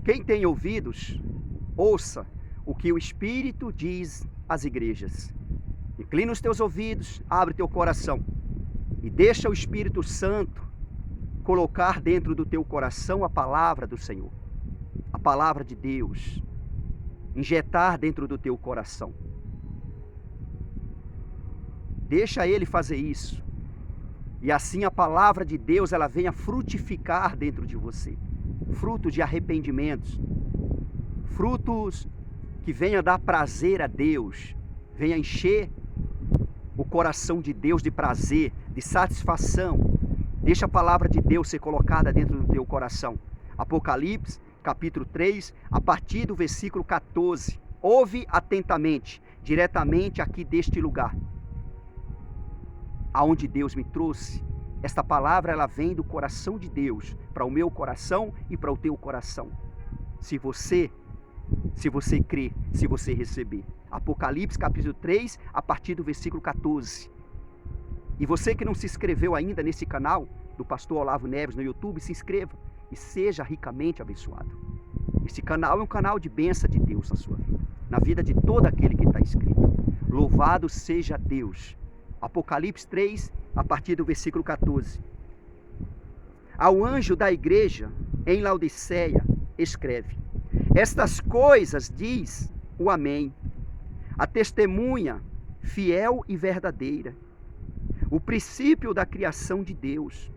Quem tem ouvidos, ouça o que o Espírito diz às igrejas. Inclina os teus ouvidos, abre teu coração e deixa o Espírito Santo colocar dentro do teu coração a palavra do Senhor, a palavra de Deus, injetar dentro do teu coração. Deixa Ele fazer isso. E assim a palavra de Deus ela venha frutificar dentro de você. Frutos de arrependimentos. Frutos que venha dar prazer a Deus. Venha encher o coração de Deus de prazer, de satisfação. Deixa a palavra de Deus ser colocada dentro do teu coração. Apocalipse, capítulo 3, a partir do versículo 14. Ouve atentamente, diretamente aqui deste lugar, aonde Deus me trouxe. Esta palavra ela vem do coração de Deus para o meu coração e para o teu coração. Se você crer, se você receber. Apocalipse capítulo 3, a partir do versículo 14. E você que não se inscreveu ainda nesse canal do pastor Olavo Neves no YouTube, se inscreva e seja ricamente abençoado. Esse canal é um canal de bênção de Deus na sua vida, na vida de todo aquele que está inscrito. Louvado seja Deus. Apocalipse 3, a partir do versículo 14. Ao anjo da igreja em Laodiceia, escreve: estas coisas diz o Amém, a testemunha fiel e verdadeira, o princípio da criação de Deus.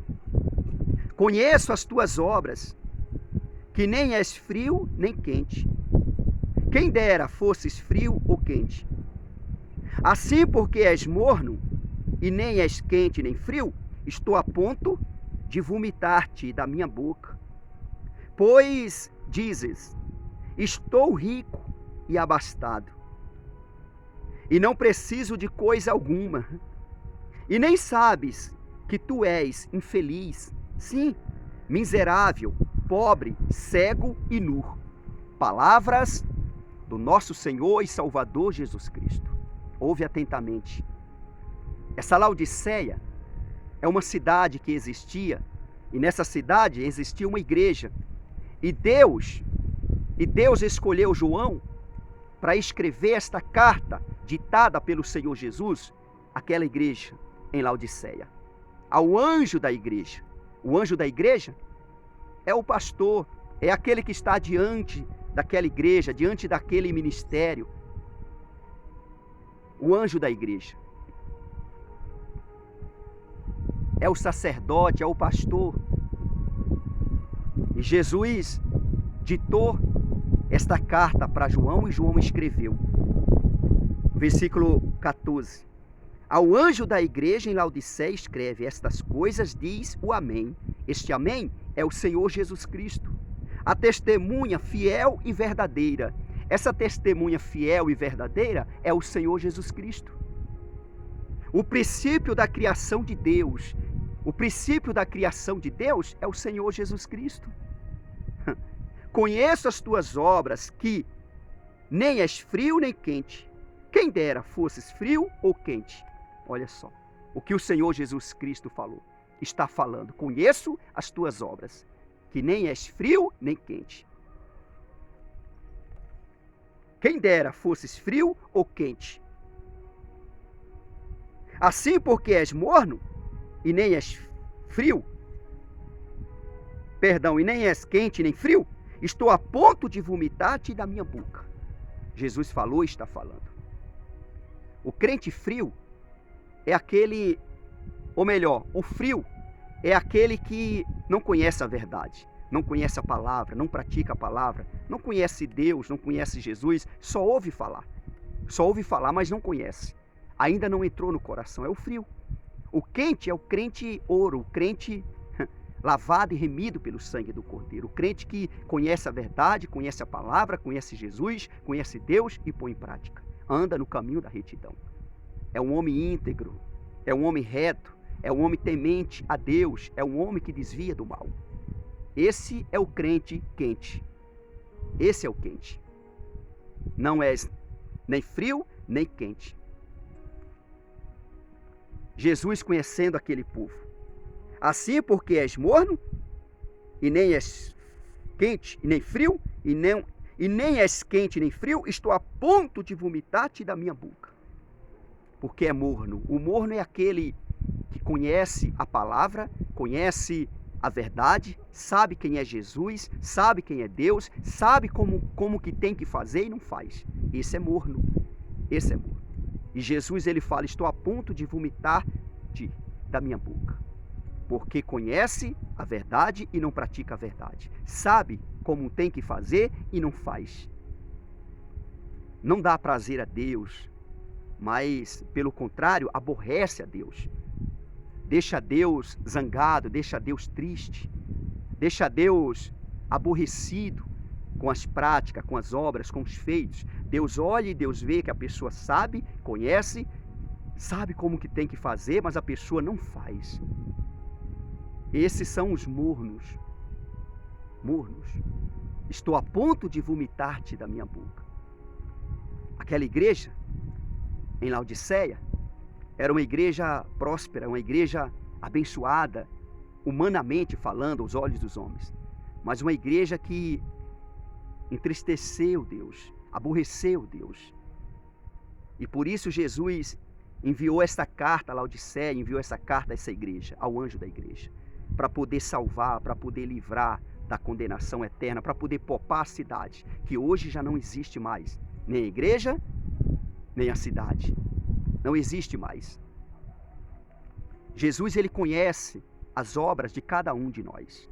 Conheço as tuas obras, que nem és frio nem quente. Quem dera fosses frio ou quente. Assim, porque és morno, e nem és quente nem frio, estou a ponto de vomitar-te da minha boca. Pois dizes: estou rico e abastado, e não preciso de coisa alguma, e nem sabes que tu és infeliz, sim, miserável, pobre, cego e nu. Palavras do nosso Senhor e Salvador Jesus Cristo. Ouve atentamente. Essa Laodiceia é uma cidade que existia, e nessa cidade existia uma igreja. E Deus escolheu João para escrever esta carta ditada pelo Senhor Jesus àquela igreja em Laodiceia. Ao anjo da igreja. O anjo da igreja é o pastor, é aquele que está diante daquela igreja, diante daquele ministério. O anjo da igreja é o sacerdote, é o pastor. E Jesus ditou esta carta para João e João escreveu. Versículo 14. Ao anjo da igreja em Laodiceia escreve: estas coisas diz o Amém. Este Amém é o Senhor Jesus Cristo, a testemunha fiel e verdadeira. Essa testemunha fiel e verdadeira é o Senhor Jesus Cristo. O princípio da criação de Deus. O princípio da criação de Deus é o Senhor Jesus Cristo. Conheço as tuas obras, que nem és frio nem quente. Quem dera fosses frio ou quente. Olha só, o que o Senhor Jesus Cristo falou. Está falando: conheço as tuas obras, que nem és frio nem quente. Quem dera fosses frio ou quente. Assim, porque és morno, e nem és frio, e nem és quente nem frio, estou a ponto de vomitar-te da minha boca. Jesus falou e está falando. O crente frio é aquele, ou melhor, o frio é aquele que não conhece a verdade, não conhece a palavra, não pratica a palavra, não conhece Deus, não conhece Jesus, só ouve falar, mas não conhece. Ainda não entrou no coração, é o frio. O quente é o crente ouro, o crente lavado e remido pelo sangue do Cordeiro. O crente que conhece a verdade, conhece a palavra, conhece Jesus, conhece Deus e põe em prática. Anda no caminho da retidão. É um homem íntegro, é um homem reto, é um homem temente a Deus, é um homem que desvia do mal. Esse é o crente quente. Esse é o quente. Não és nem frio, nem quente. Jesus conhecendo aquele povo. Assim, porque és morno, e nem és quente, e nem frio, e nem és quente nem frio, estou a ponto de vomitar-te da minha boca. Porque é morno. O morno é aquele que conhece a palavra, conhece a verdade, sabe quem é Jesus, sabe quem é Deus, sabe como que tem que fazer e não faz. Esse é morno. Esse é morno. E Jesus, ele fala, estou a ponto de vomitar-te da minha boca. Porque conhece a verdade e não pratica a verdade. Sabe como tem que fazer e não faz. Não dá prazer a Deus, mas, pelo contrário, aborrece a Deus. Deixa Deus zangado, deixa Deus triste, deixa Deus aborrecido com as práticas, com as obras, com os feitos. Deus olha e Deus vê que a pessoa sabe, conhece, sabe como que tem que fazer, mas a pessoa não faz. Esses são os mornos. Mornos. Estou a ponto de vomitar-te da minha boca. Aquela igreja em Laodiceia era uma igreja próspera, uma igreja abençoada, humanamente falando, aos olhos dos homens. Mas uma igreja que entristeceu Deus, aborreceu Deus. E por isso Jesus enviou esta carta a Laodiceia, enviou essa carta a essa igreja, ao anjo da igreja, para poder salvar, para poder livrar da condenação eterna, para poder poupar a cidade, que hoje já não existe mais, nem a igreja, nem a cidade. Não existe mais. Jesus, ele conhece as obras de cada um de nós.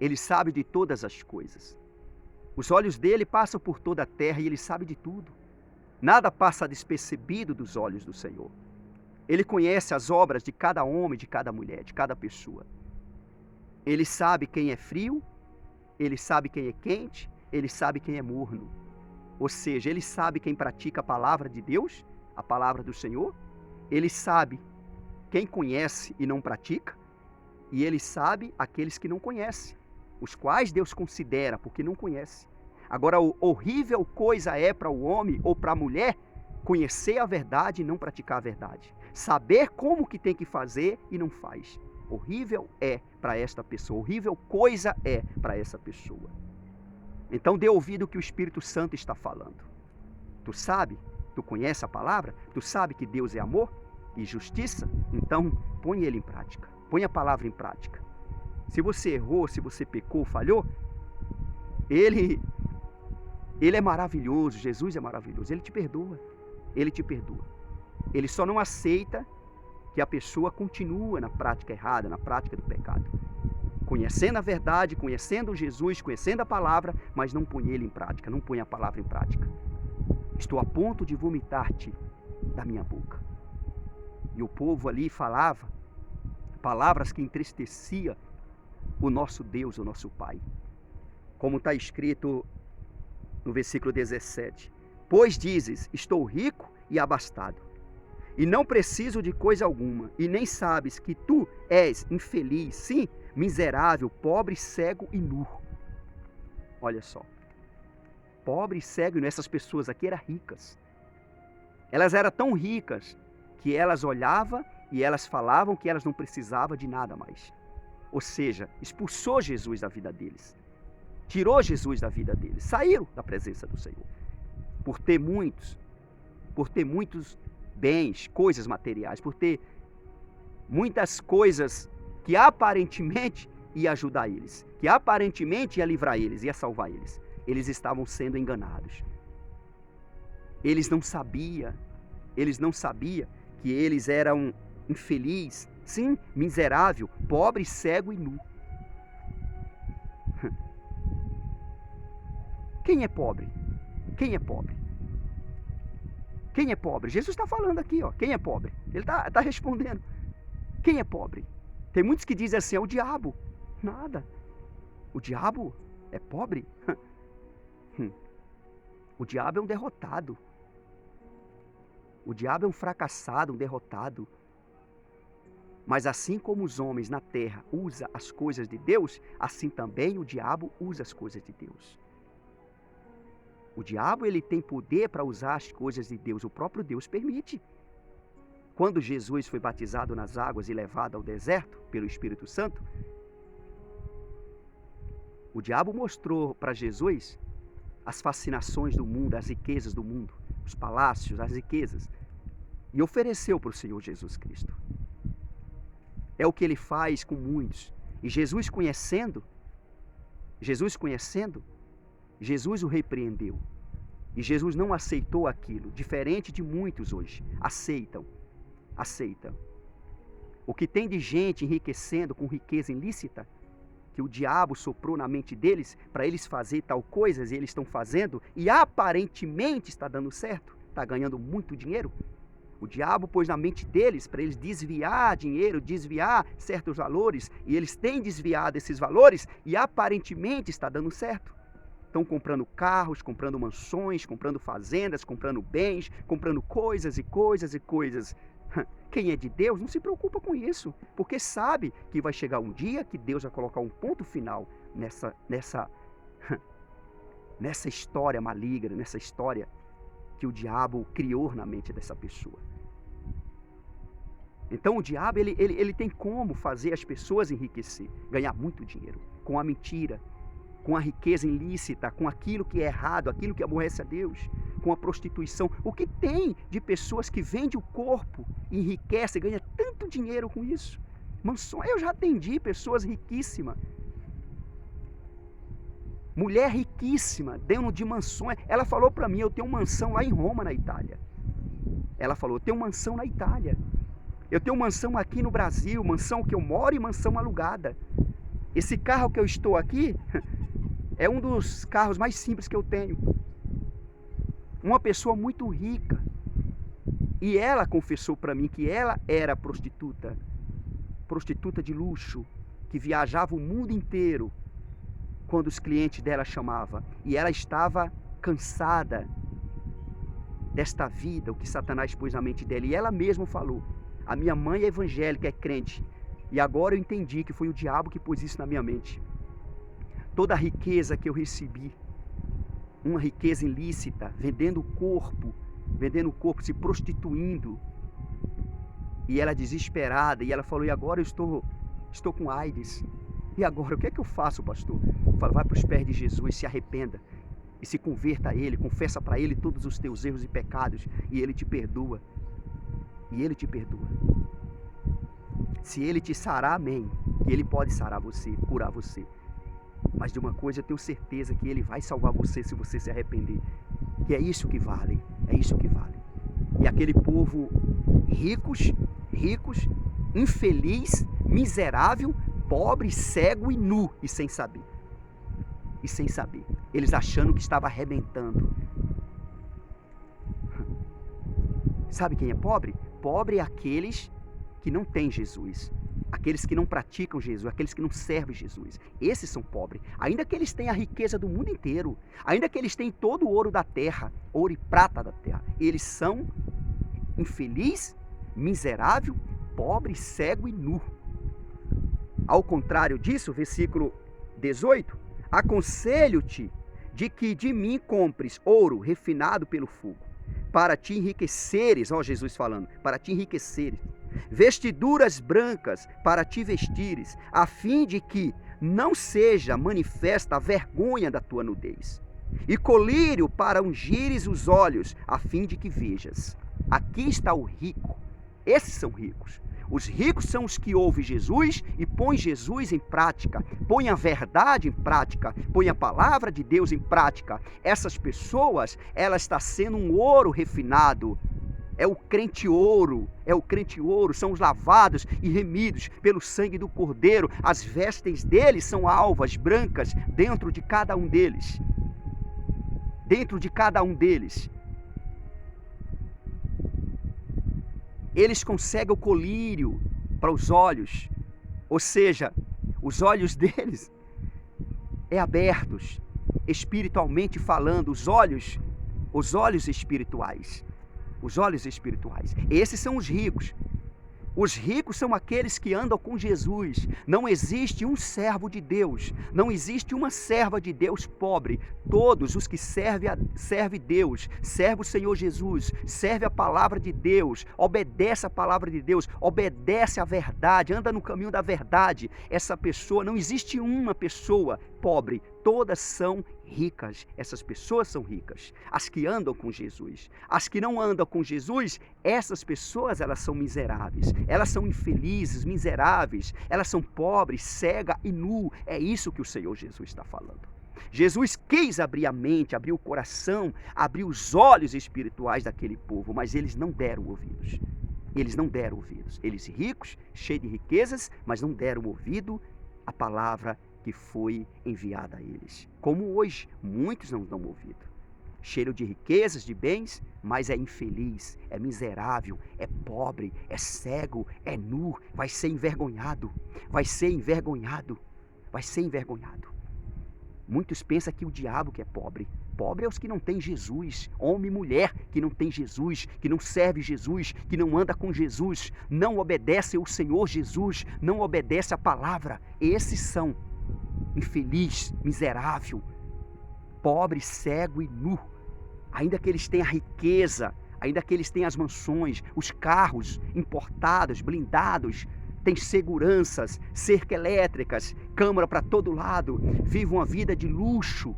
Ele sabe de todas as coisas. Os olhos dele passam por toda a terra e ele sabe de tudo. Nada passa despercebido dos olhos do Senhor. Ele conhece as obras de cada homem, de cada mulher, de cada pessoa. Ele sabe quem é frio, ele sabe quem é quente, ele sabe quem é morno. Ou seja, ele sabe quem pratica a palavra de Deus, a palavra do Senhor. Ele sabe quem conhece e não pratica. E ele sabe aqueles que não conhecem, os quais Deus considera, porque não conhece. Agora, horrível coisa é para o homem ou para a mulher conhecer a verdade e não praticar a verdade. Saber como que tem que fazer e não faz. Horrível é para esta pessoa, horrível coisa é para essa pessoa. Então dê ouvido ao que o Espírito Santo está falando. Tu sabe, tu conhece a palavra, tu sabe que Deus é amor e justiça, então põe ele em prática, põe a palavra em prática. Se você errou, se você pecou, falhou, Ele é maravilhoso, Jesus é maravilhoso, Ele te perdoa, Ele te perdoa. Ele só não aceita que a pessoa continue na prática errada, na prática do pecado. Conhecendo a verdade, conhecendo Jesus, conhecendo a palavra, mas não põe ele em prática, não põe a palavra em prática. Estou a ponto de vomitar-te da minha boca. E o povo ali falava palavras que entristecia o nosso Deus, o nosso Pai. Como está escrito no versículo 17. Pois dizes, estou rico e abastado, e não preciso de coisa alguma, e nem sabes que tu és infeliz, sim, miserável, pobre, cego e nu. Olha só. Pobre, cego e nu. Essas pessoas aqui eram ricas. Elas eram tão ricas que elas olhavam e elas falavam que elas não precisavam de nada mais. Ou seja, expulsou Jesus da vida deles. Tirou Jesus da vida deles. Saíram da presença do Senhor. Por ter muitos bens, coisas materiais, por ter muitas coisas que aparentemente ia ajudar eles, que aparentemente ia livrar eles, ia salvar eles. Eles estavam sendo enganados. Eles não sabiam que eles eram infelizes, sim, miserável, pobre, cego e nu. Quem é pobre? Quem é pobre? Quem é pobre? Jesus está falando aqui, ó. Quem é pobre? Ele está respondendo. Quem é pobre? Tem muitos que dizem assim, é o diabo. Nada. O diabo é pobre? O diabo é um derrotado. O diabo é um fracassado, um derrotado. Mas assim como os homens na terra usam as coisas de Deus, assim também o diabo usa as coisas de Deus. O diabo, ele tem poder para usar as coisas de Deus. O próprio Deus permite. Quando Jesus foi batizado nas águas e levado ao deserto pelo Espírito Santo, o diabo mostrou para Jesus as fascinações do mundo, as riquezas do mundo, os palácios, as riquezas, e ofereceu para o Senhor Jesus Cristo. É o que ele faz com muitos. E Jesus conhecendo, Jesus o repreendeu. E Jesus não aceitou aquilo, diferente de muitos hoje. Aceitam. O que tem de gente enriquecendo com riqueza ilícita, que o diabo soprou na mente deles, para eles fazer tal coisas, e eles estão fazendo, e aparentemente está dando certo, está ganhando muito dinheiro. O diabo pôs na mente deles para eles desviar dinheiro, desviar certos valores, e eles têm desviado esses valores, e aparentemente está dando certo. Estão comprando carros, comprando mansões, comprando fazendas, comprando bens, comprando coisas e coisas e coisas. Quem é de Deus não se preocupa com isso, porque sabe que vai chegar um dia que Deus vai colocar um ponto final nessa história maligna, nessa história que o diabo criou na mente dessa pessoa. Então o diabo ele tem como fazer as pessoas enriquecer, ganhar muito dinheiro, com a mentira, com a riqueza ilícita, com aquilo que é errado, aquilo que aborrece a Deus, com a prostituição. O que tem de pessoas que vendem o corpo, enriquecem, ganham tanto dinheiro com isso? Mansões, eu já atendi pessoas riquíssimas. Mulher riquíssima, dono de mansões. Ela falou para mim, eu tenho uma mansão lá em Roma, na Itália. Ela falou, eu tenho uma mansão na Itália. Eu tenho uma mansão aqui no Brasil, mansão que eu moro e mansão alugada. Esse carro que eu estou aqui é um dos carros mais simples que eu tenho. Uma pessoa muito rica. E ela confessou para mim que ela era prostituta. Prostituta de luxo, que viajava o mundo inteiro quando os clientes dela chamavam. E ela estava cansada desta vida, o que Satanás pôs na mente dela. E ela mesma falou, a minha mãe é evangélica, é crente. E agora eu entendi que foi o diabo que pôs isso na minha mente. Toda a riqueza que eu recebi, uma riqueza ilícita, vendendo o corpo, se prostituindo. E ela desesperada, e ela falou, e agora eu estou com AIDS. E agora, o que é que eu faço, pastor? Eu falo, vai para os pés de Jesus, se arrependa. E se converta a Ele, confessa para Ele todos os teus erros e pecados. E Ele te perdoa. E Ele te perdoa. Se Ele te sarar, amém. E Ele pode sarar você, curar você. Mas de uma coisa eu tenho certeza, que Ele vai salvar você se você se arrepender. E é isso que vale, é isso que vale. E aquele povo ricos, infeliz, miserável, pobre, cego e nu, e sem saber. Eles achando que estava arrebentando. Sabe quem é pobre? Pobre é aqueles que não têm Jesus. Aqueles que não praticam Jesus, aqueles que não servem Jesus. Esses são pobres. Ainda que eles tenham a riqueza do mundo inteiro, ainda que eles tenham todo o ouro da terra, ouro e prata da terra, eles são infeliz, miserável, pobre, cego e nu. Ao contrário disso, versículo 18, aconselho-te de que de mim compres ouro refinado pelo fogo, para te enriqueceres, ó Jesus falando, para te enriqueceres, vestiduras brancas para te vestires, a fim de que não seja manifesta a vergonha da tua nudez, e colírio para ungires os olhos, a fim de que vejas. Aqui está o rico. Esses são ricos. Os ricos são os que ouvem Jesus e põem Jesus em prática, põem a verdade em prática, põem a palavra de Deus em prática. Essas pessoas, ela está sendo um ouro refinado. É o crente ouro, são os lavados e remidos pelo sangue do Cordeiro. As vestes deles são alvas, brancas, dentro de cada um deles. Eles conseguem o colírio para os olhos, ou seja, os olhos deles é abertos, espiritualmente falando, os olhos espirituais. Os olhos espirituais. Esses são os ricos. Os ricos são aqueles que andam com Jesus. Não existe um servo de Deus. Não existe uma serva de Deus pobre. Todos os que servem Deus, servem o Senhor Jesus, servem a palavra de Deus, obedece a palavra de Deus, obedece a verdade, anda no caminho da verdade. Essa pessoa, não existe uma pessoa pobre. todas são ricas. Essas pessoas são ricas, as que andam com Jesus. As que não andam com Jesus, essas pessoas, elas são miseráveis, elas são infelizes, miseráveis, elas são pobres, cega e nu. É isso que o Senhor Jesus está falando. Jesus quis abrir a mente, abrir o coração, abrir os olhos espirituais daquele povo, mas eles não deram ouvidos. Eles não deram ouvidos. Eles ricos, cheios de riquezas, mas não deram ouvido à palavra que foi enviada a eles. Como hoje, muitos não dão ouvido. Cheio de riquezas, de bens, mas é infeliz, é miserável, é pobre, é cego, é nu, vai ser envergonhado, vai ser envergonhado, vai ser envergonhado. Muitos pensam que o diabo que é pobre. Pobre é os que não têm Jesus, homem e mulher que não tem Jesus, que não serve Jesus, que não anda com Jesus, não obedece ao Senhor Jesus, não obedece à palavra. Esses são infeliz, miserável, pobre, cego e nu. Ainda que eles tenham a riqueza, ainda que eles tenham as mansões, os carros importados, blindados, tem seguranças, cerca elétricas, câmara para todo lado, vivem uma vida de luxo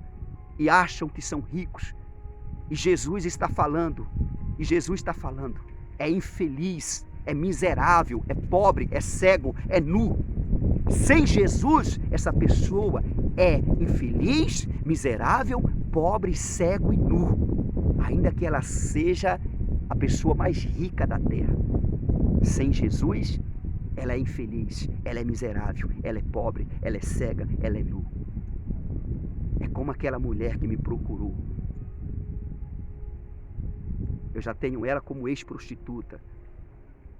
e acham que são ricos. E Jesus está falando, é infeliz, é miserável, é pobre, é cego, é nu. Sem Jesus, essa pessoa é infeliz, miserável, pobre, cego e nu. Ainda que ela seja a pessoa mais rica da terra. Sem Jesus, ela é infeliz, ela é miserável, ela é pobre, ela é cega, ela é nu. É como aquela mulher que me procurou. Eu já tenho ela como ex-prostituta.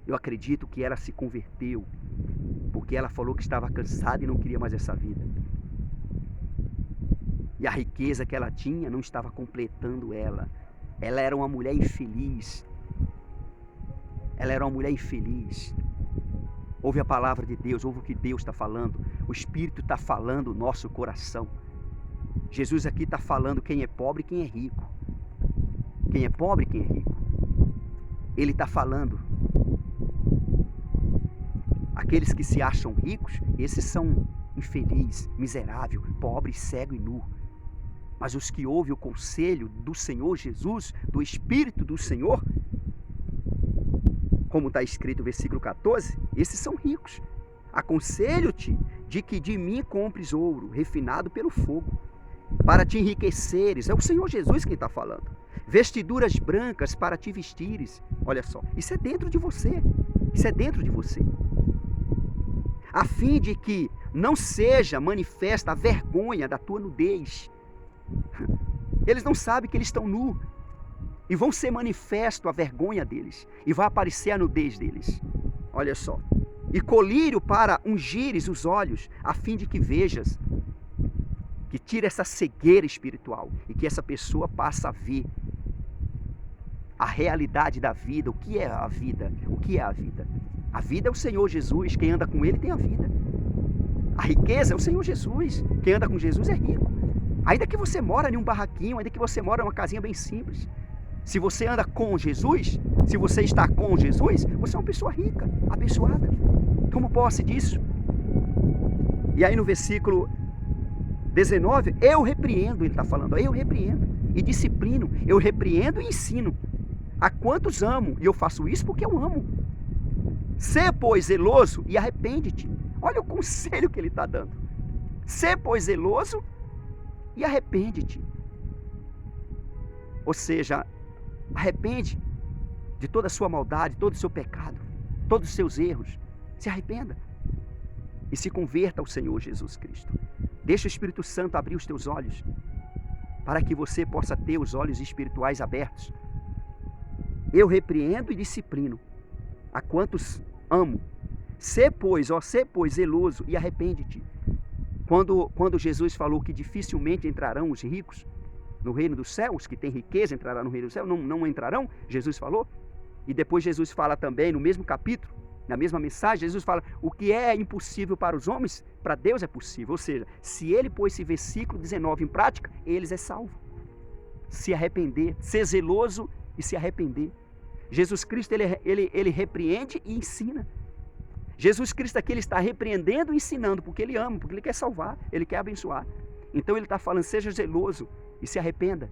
Eu acredito que ela se converteu, porque ela falou que estava cansada e não queria mais essa vida. E a riqueza que ela tinha não estava completando ela. Ela era uma mulher infeliz. Ela era uma mulher infeliz. Ouve a palavra de Deus, ouve o que Deus está falando. O Espírito está falando o nosso coração. Jesus aqui está falando quem é pobre e quem é rico. Quem é pobre e quem é rico. Ele está falando. Aqueles que se acham ricos, esses são infeliz, miserável, pobre, cego e nu. Mas os que ouvem o conselho do Senhor Jesus, do Espírito do Senhor, como está escrito no versículo 14, esses são ricos. Aconselho-te de que de mim compres ouro, refinado pelo fogo, para te enriqueceres. É o Senhor Jesus quem está falando. Vestiduras brancas para te vestires. Olha só, isso é dentro de você. Isso é dentro de você. A fim de que não seja manifesta a vergonha da tua nudez. Eles não sabem que eles estão nus. E vão ser manifesto a vergonha deles. E vai aparecer a nudez deles. Olha só. E colírio para ungires os olhos, a fim de que vejas. Que tire essa cegueira espiritual. E que essa pessoa passe a ver a realidade da vida. O que é a vida? O que é a vida? A vida é o Senhor Jesus. Quem anda com Ele tem a vida. A riqueza é o Senhor Jesus. Quem anda com Jesus é rico. Ainda que você mora em um barraquinho, ainda que você mora em uma casinha bem simples. Se você anda com Jesus, se você está com Jesus, você é uma pessoa rica, abençoada. Toma posse disso. E aí no versículo 19, eu repreendo, ele está falando, eu repreendo e disciplino, eu repreendo e ensino. A quantos amo, e eu faço isso porque eu amo. Sê, pois, zeloso e arrepende-te. Olha o conselho que ele está dando. Sê, pois, zeloso e arrepende-te. Ou seja, arrepende de toda a sua maldade, todo o seu pecado, todos os seus erros. Se arrependa e se converta ao Senhor Jesus Cristo. Deixa o Espírito Santo abrir os teus olhos para que você possa ter os olhos espirituais abertos. Eu repreendo e disciplino a quantos amo. Sê, pois, zeloso e arrepende-te. Quando Jesus falou que dificilmente entrarão os ricos no reino dos céus, que tem riqueza entrará no reino do céu, não entrarão, Jesus falou. E depois Jesus fala também no mesmo capítulo, na mesma mensagem, Jesus fala, o que é impossível para os homens, para Deus é possível. Ou seja, se ele pôs esse versículo 19 em prática, eles é salvo. Se arrepender, ser zeloso e se arrepender. Jesus Cristo, ele repreende e ensina. Jesus Cristo aqui, ele está repreendendo e ensinando, porque ele ama, porque ele quer salvar, ele quer abençoar. Então ele está falando, seja zeloso e se arrependa.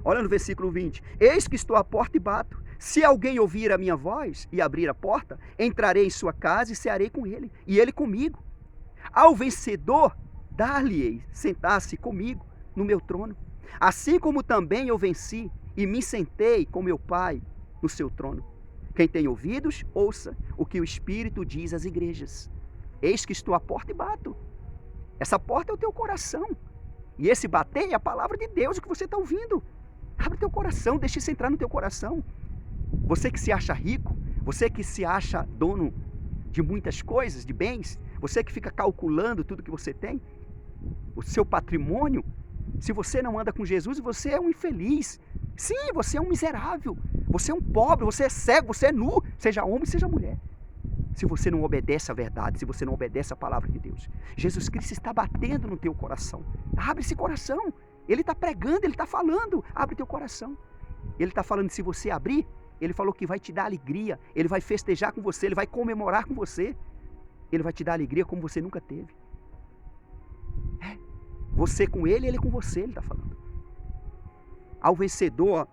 Olha no versículo 20. Eis que estou à porta e bato. Se alguém ouvir a minha voz e abrir a porta, entrarei em sua casa e cearei com ele, e ele comigo. Ao vencedor, dar-lhe-ei sentar-se comigo no meu trono. Assim como também eu venci e me sentei com meu Pai no seu trono. Quem tem ouvidos, ouça o que o Espírito diz às igrejas. Eis que estou à porta e bato. Essa porta é o teu coração. E esse bater é a palavra de Deus, o que você está ouvindo. Abre teu coração, deixa isso entrar no teu coração. Você que se acha rico, você que se acha dono de muitas coisas, de bens, você que fica calculando tudo que você tem, o seu patrimônio, se você não anda com Jesus, você é um infeliz. Sim, você é um miserável, você é um pobre, você é cego, você é nu, seja homem, seja mulher. Se você não obedece à verdade, se você não obedece à palavra de Deus. Jesus Cristo está batendo no teu coração. Abre esse coração. Ele está pregando, ele está falando. Abre teu coração. Ele está falando, se você abrir, ele falou que vai te dar alegria. Ele vai festejar com você, ele vai comemorar com você. Ele vai te dar alegria como você nunca teve. Você com ele, ele com você, ele está falando. Ao vencedor,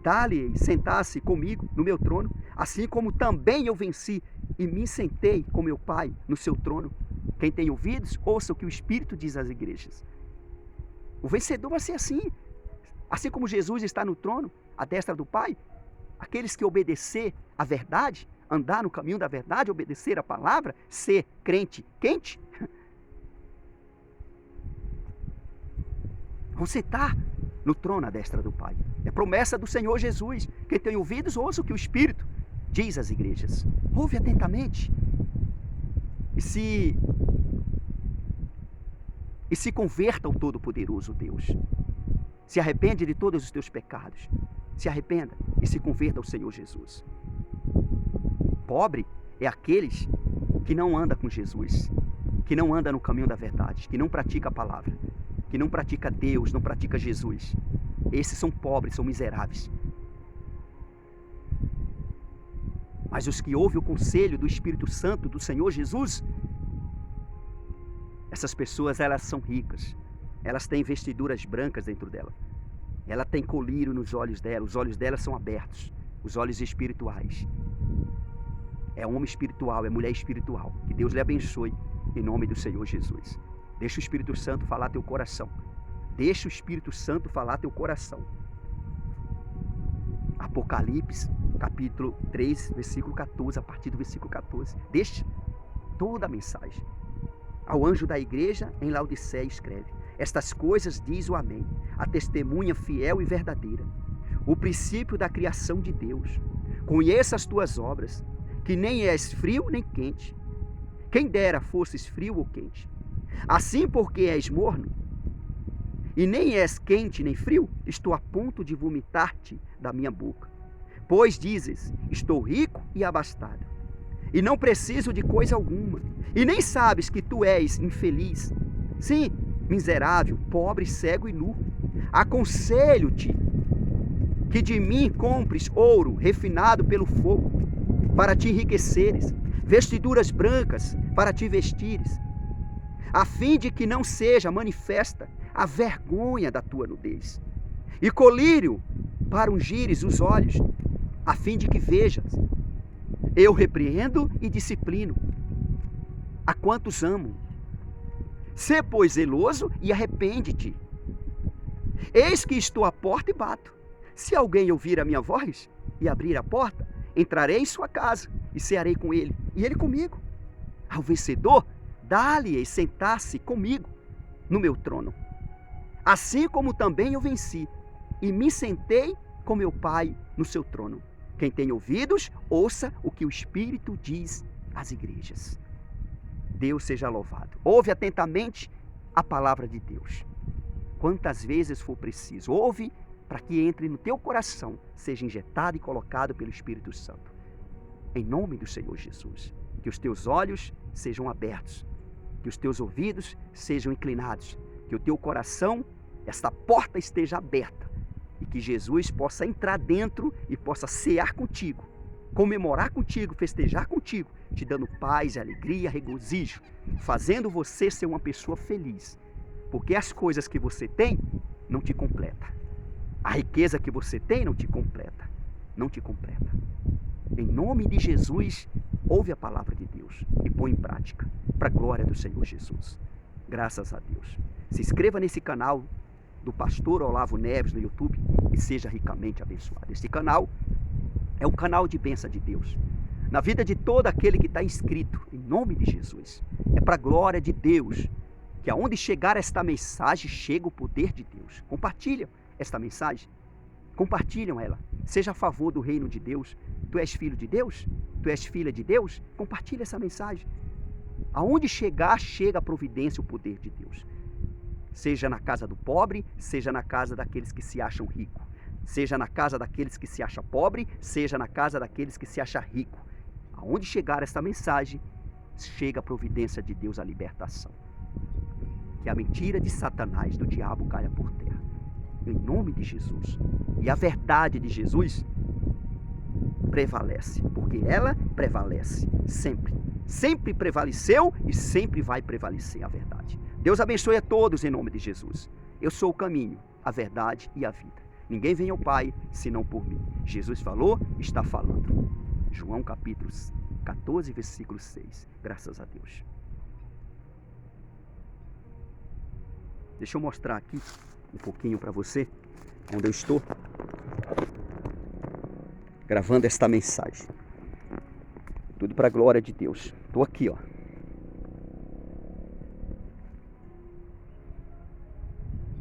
dá-lhe sentar-se comigo no meu trono, assim como também eu venci e me sentei com meu Pai no seu trono. Quem tem ouvidos, ouça o que o Espírito diz às igrejas. O vencedor vai ser assim. Assim como Jesus está no trono, à destra do Pai, aqueles que obedecer à verdade, andar no caminho da verdade, obedecer a palavra, ser crente quente, vão sentar no trono à destra do Pai. É promessa do Senhor Jesus. Quem tem ouvidos, ouça o que o Espírito diz às igrejas. Ouve atentamente. E se converta ao Todo-Poderoso Deus. Se arrepende de todos os teus pecados. Se arrependa e se converta ao Senhor Jesus. Pobre é aqueles que não andam com Jesus, que não andam no caminho da verdade, que não pratica a palavra, que não pratica Deus, não pratica Jesus. Esses são pobres, são miseráveis. Mas os que ouvem o conselho do Espírito Santo, do Senhor Jesus, essas pessoas, elas são ricas. Elas têm vestiduras brancas dentro dela. Ela tem colírio nos olhos dela. Os olhos dela são abertos. Os olhos espirituais. É homem espiritual, é mulher espiritual. Que Deus lhe abençoe em nome do Senhor Jesus. Deixa o Espírito Santo falar teu coração. Deixa o Espírito Santo falar teu coração. Apocalipse, capítulo 3, versículo 14, a partir do versículo 14. Deixa toda a mensagem. Ao anjo da igreja em Laodiceia escreve: estas coisas diz o Amém, a testemunha fiel e verdadeira, o princípio da criação de Deus. Conheça as tuas obras, que nem és frio nem quente. Quem dera fosses frio ou quente. Assim, porque és morno, e nem és quente nem frio, estou a ponto de vomitar-te da minha boca. Pois dizes, estou rico e abastado, e não preciso de coisa alguma, e nem sabes que tu és infeliz, sim, miserável, pobre, cego e nu. Aconselho-te que de mim compres ouro refinado pelo fogo, para te enriqueceres, vestiduras brancas para te vestires, a fim de que não seja manifesta a vergonha da tua nudez, e colírio para ungires os olhos, a fim de que vejas. Eu repreendo e disciplino a quantos amo. Sê, pois, zeloso e arrepende-te. Eis que estou à porta e bato. Se alguém ouvir a minha voz e abrir a porta, entrarei em sua casa e cearei com ele, e ele comigo. Ao vencedor, dá-lhe sentar-se comigo no meu trono. Assim como também eu venci e me sentei com meu Pai no seu trono. Quem tem ouvidos, ouça o que o Espírito diz às igrejas. Deus seja louvado. Ouve atentamente a palavra de Deus. Quantas vezes for preciso, ouve para que entre no teu coração, seja injetado e colocado pelo Espírito Santo. Em nome do Senhor Jesus. Que os teus olhos sejam abertos, que os teus ouvidos sejam inclinados, que o teu coração, esta porta esteja aberta, e que Jesus possa entrar dentro e possa cear contigo, comemorar contigo, festejar contigo, te dando paz, alegria, regozijo, fazendo você ser uma pessoa feliz. Porque as coisas que você tem não te completa. A riqueza que você tem não te completa. Não te completa. Em nome de Jesus, ouve a palavra de Deus e põe em prática, para a glória do Senhor Jesus. Graças a Deus. Se inscreva nesse canal do Pastor Olavo Neves no YouTube e seja ricamente abençoado. Este canal é um canal de bênção de Deus na vida de todo aquele que está inscrito, em nome de Jesus. É para a glória de Deus, que aonde chegar esta mensagem, chega o poder de Deus. Compartilha esta mensagem, compartilham ela. Seja a favor do reino de Deus. Tu és filho de Deus? Tu és filha de Deus? Compartilha essa mensagem. Aonde chegar, chega a providência, o poder de Deus. Seja na casa do pobre, seja na casa daqueles que se acham ricos. Seja na casa daqueles que se acham pobre, seja na casa daqueles que se acham rico. Aonde chegar esta mensagem, chega a providência de Deus, a libertação. Que a mentira de Satanás, do diabo, caia por terra. Em nome de Jesus. E a verdade de Jesus prevalece, porque ela prevalece sempre. Sempre prevaleceu e sempre vai prevalecer a verdade. Deus abençoe a todos em nome de Jesus. Eu sou o caminho, a verdade e a vida. Ninguém vem ao Pai senão por mim. Jesus falou, está falando. João capítulo 14, versículo 6. Graças a Deus. Deixa eu mostrar aqui um pouquinho para você, onde eu estou gravando esta mensagem. Tudo para a glória de Deus. Estou aqui, ó.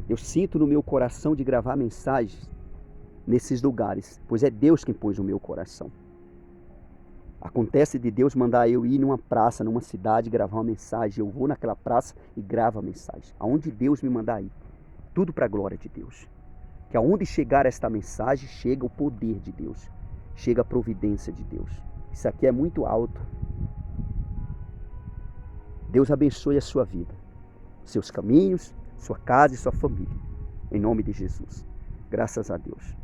Eu sinto no meu coração de gravar mensagens nesses lugares, pois é Deus quem pôs no meu coração. Acontece de Deus mandar eu ir numa praça, numa cidade, gravar uma mensagem. Eu vou naquela praça e gravo a mensagem. Aonde Deus me mandar ir. Tudo para a glória de Deus. Que aonde chegar esta mensagem, chega o poder de Deus. Chega a providência de Deus. Isso aqui é muito alto. Deus abençoe a sua vida, seus caminhos, sua casa e sua família. Em nome de Jesus. Graças a Deus.